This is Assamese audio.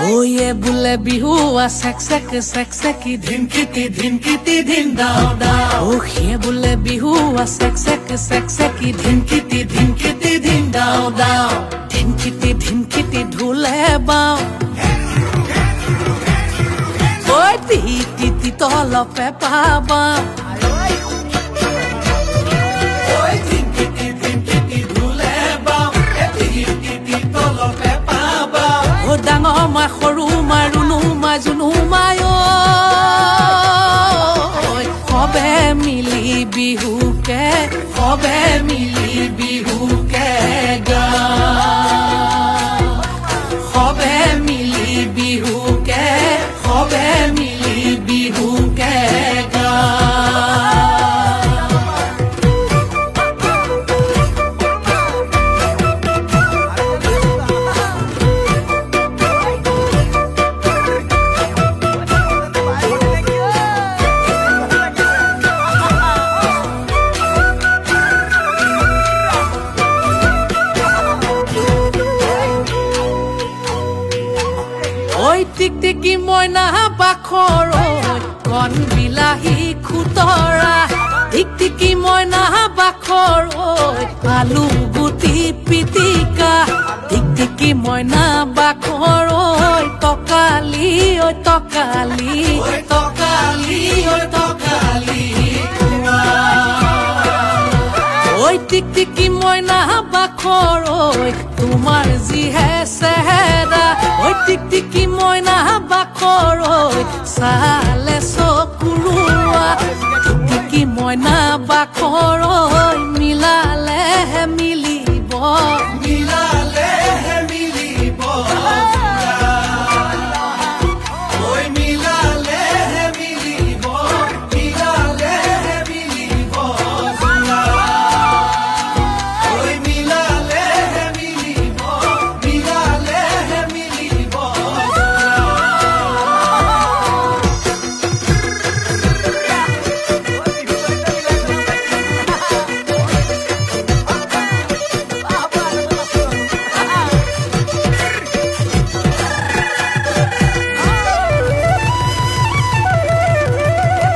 ওয়ে বুলে বিহু সেক সেকি ধিনকিতি ধিন দাও দাও ও হে বুলে বিহু সেক সেকি ধিনকিতি ধিন দাও দাও ধিনকিতি ঢুলে বাও ওই তি তলপে পাবা ওই ধিনকিতি ঢুলে বাও তি তলপে পাবা ও ডাঙৰ মা সৰু মা ৰুণু মা জুনু মায় সবে মিলি বিহুকে গা সবে মিলি বিহুকে গা টিকটিকি মইনা বাখৰ কণ বিলাহী খুতৰা টিকটিকি মইনা বাখৰ আলু গুটি পিটিকা টিকটিকি মইনা বাখৰ তকালি ঐ টিকটিকি মইনা বাখৰ তোমাৰ যিহে চেহেৰা ঐ টিকটিকি মইনা বাখৰ চালে চকুৰুৱা টিকটিকি মইনা বাখৰ মিলালে মিলিব